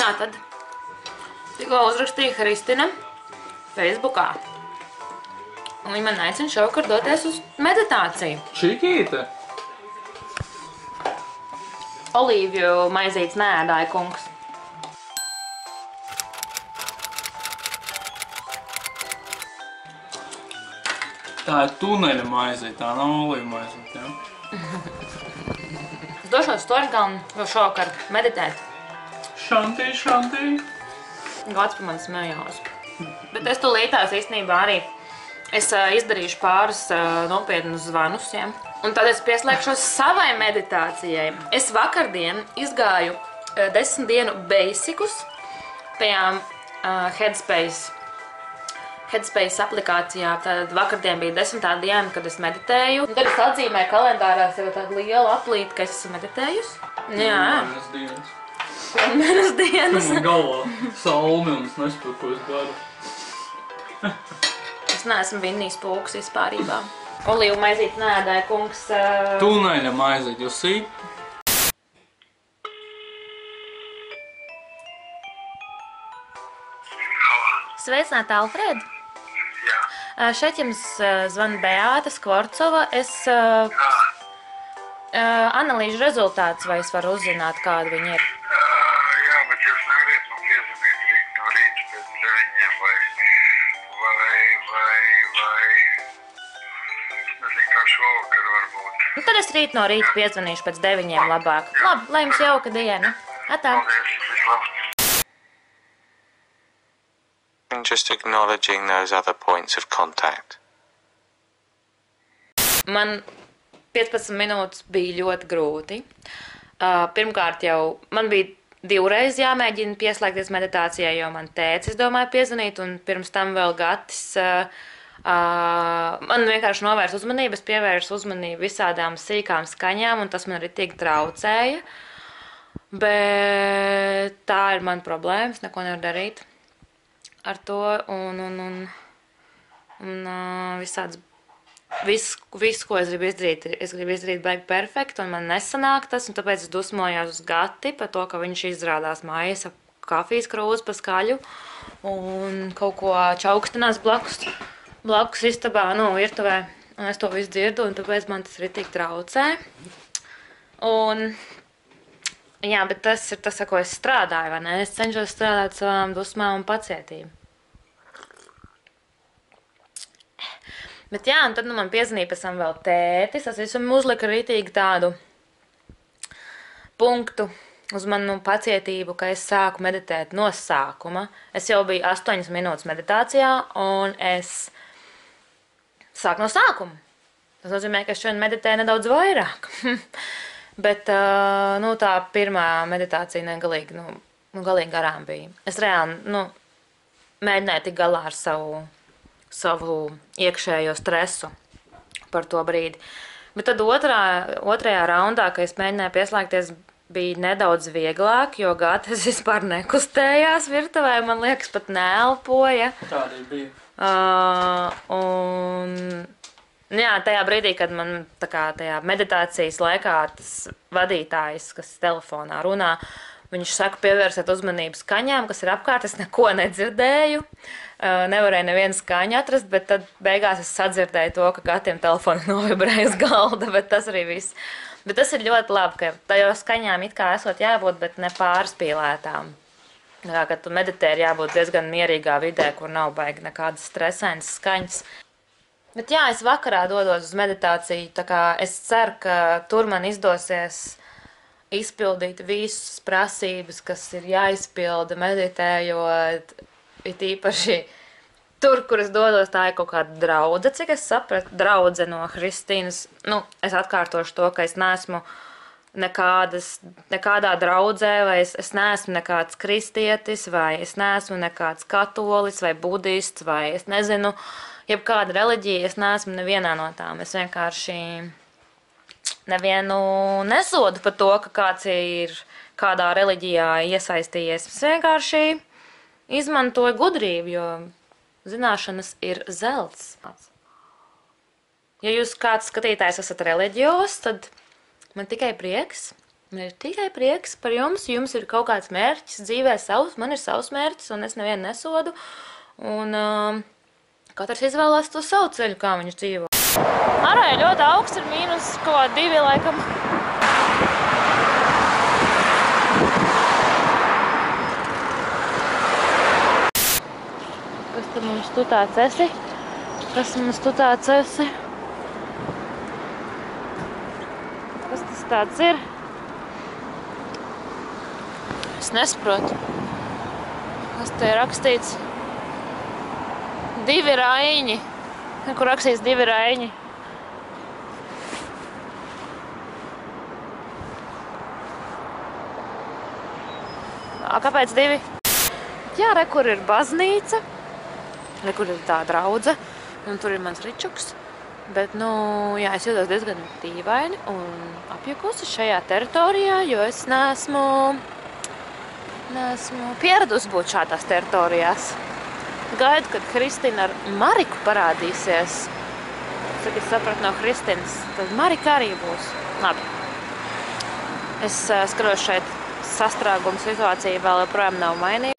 Tātad, tikko uzrakstīja Kristina Facebookā. Un viņa man aicina šovakar doties uz meditāciju. Čikīte? Olīvju maizītes neēdāja kungs. Tā ir tuneļa maizīt, tā nav olīva maizīt, jā? Es došos Torgalnu jau šovakar meditēt. Šantī. Gads pa mani smējās. Bet es tūlītās īstenībā arī izdarīšu pāris nopietnus zvanus, ja? Un tad es pieslēgšos savai meditācijai. Es vakardien izgāju 10 dienu basicus tajā Headspace aplikācijā. Tad vakardien bija 10. diena, kad es meditēju. Un tad es atzīmēju kalendārā sev tādu lielu aplīti, ka es esmu meditējusi. Jā. Mēnes dienas. Man galvā salmi un es nespēju, ko es daru. Es neesmu vinnījis pūks vispārībā. Olīvu maizīt neēdāja kungs. Tuneļa maizīt, you see? Sveicināta, Alfred! Jā. Šeit jums zvana Beāta Skvorcova. Es analīžu rezultātus, vai es varu uzzināt, kādi viņi ir? Jā, bet jūs nevarētu man piezvanīt rīt no rīta pēc 9 vai nezinu, kā šovakar varbūt. Nu, tad es rīt no rīta piezvanīšu pēc 9 labāk. Labi, lai jums jauka diena. Atā. Paldies, vislabāk. Just acknowledging those other points of contact. Man 15 minūtes bija ļoti grūti. Pirmkārt jau man bija 2 reizes jāmēģina pieslēgties meditācijai, jo man tēcis domāja piezvanīt, un pirms tam vēl Gatis man vienkārši novērs uzmanību, es pievērsu uzmanību visādām sīkām skaņām, un tas man arī tik traucēja. Bet tā ir man problēma, es neko nevaru darīt ar to, un visāds, visu, ko es gribu izdarīt baigi perfekti, un man nesanāk tas, un tāpēc es dusmojos uz Gati par to, ka viņš izrādās maisa kafijas krūzi pa skaļu, un kaut ko čaukstinās blakus istabā, virtuvē, un es to visu dzirdu, un tāpēc man tas ritīgi traucē. Un jā, bet tas ir tas, ar ko es strādāju, vai ne? Es cenšos strādāt savām dusmām un pacietību. Bet jā, un tad man piezvanīja pēc tam vēl tētis. Tas visam uzlika ritīgi tādu punktu uz manu pacietību, ka es sāku meditēt no sākuma. Es jau biju 8 minūtes meditācijā, un es sāku no sākuma. Tas nozīmē, ka es šodien meditēju nedaudz vairāk. Bet tā pirmā meditācija negalīgi, galīgi garām bija. Es reāli mēģināju tikt galā ar savu iekšējo stresu par to brīdi. Bet tad otrajā raundā, kad es mēģināju pieslēgties, bija nedaudz vieglāk, jo Gatis vispār nekustējās virtuvē, man liekas, pat neelpoja. Tā arī bija. Jā, tajā brīdī, kad man tajā meditācijas laikā tas vadītājs, kas telefonā runā, viņš saka, pievērsiet uzmanību skaņām, kas ir apkārt, es neko nedzirdēju, nevarēju nevienu skaņu atrast, bet tad beigās es sadzirdēju to, ka Gatim telefoni novibrēja uz galda, bet tas arī viss. Bet tas ir ļoti labi, ka tajos skaņām it kā esot jābūt, bet ne pārspīlētām. Kad tu meditē, ir jābūt diezgan mierīgā vidē, kur nav baigi nekādas stresainas skaņas. Bet jā, es vakarā dodos uz meditāciju, tā kā es ceru, ka tur man izdosies izpildīt visas prasības, kas ir jāizpilda meditējot, it īpaši tur, kur es dodos, tā ir kaut kāda draudze, cik es sapratu, draudze no Kristīnas. Es atkārtošu to, ka es neesmu nekādā draudzē, vai es neesmu nekāds kristietis, vai es neesmu nekāds katolis, vai budists, vai es nezinu, jebkāda reliģija, es neesmu nevienā no tām. Es vienkārši nevienu nesodu par to, ka kāds ir kādā reliģijā iesaistījies. Es vienkārši izmantoju gudrību, jo zināšanas ir zelts. Ja jūs kāds skatītājs esat reliģijos, tad man tikai prieks. Man ir tikai prieks par jums. Jums ir kaut kāds mērķis dzīvē savs, man ir savs mērķis, un es nevienu nesodu. Un katrs izvēlās to savu ceļu, kā viņš dzīvo. Ārā ir ļoti augsts, ir mīnus kaut 2 laikam. Kas tad mums tu tāds esi? Kas mums tu tāds esi? Kas tas tāds ir? Es nesaprotu. Kas te ir rakstīts? 2 raiņi. Kur rakstīts 2 raiņi? Kāpēc 2? Jā, re, kur ir baznīca. Re, kur ir tā draudze. Un tur ir mans ričuks. Bet, jā, es jūtos diezgan dīvaini un apjukusi šajā teritorijā, jo es neesmu pieradusi būt šādās teritorijās. Gaidu, kad Kristina ar Mariku parādīsies. Cik es sapratu no Kristinas, tad Marika arī būs. Labi. Es skatos šeit sastrāguma situācija vēl joprojām nav mainīta.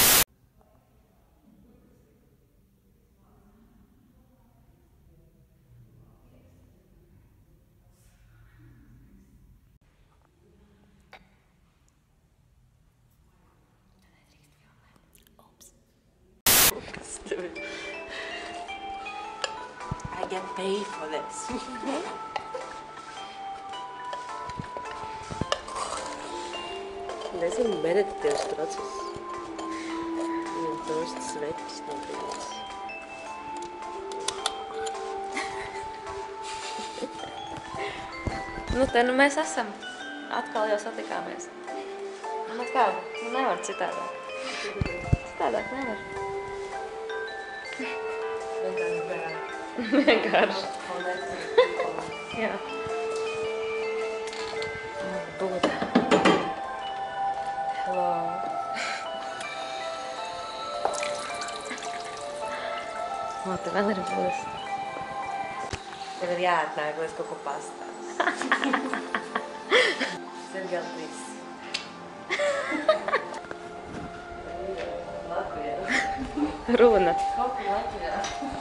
I get paid for this. Tas ir meditatīvs process. Viņam tost sveķis no brīdis. Te mēs esam. Atkal jau satikāmies. Kā? Nevar citādāk. Citādāk nevar. Vienkārši. Jā. Buda. Hello. Te vēl ir Budas. Tev ir jāatnāk, lai es kaut ko pastāstu. Tas ir gan viss. Runa. Kaut ko Latvijā.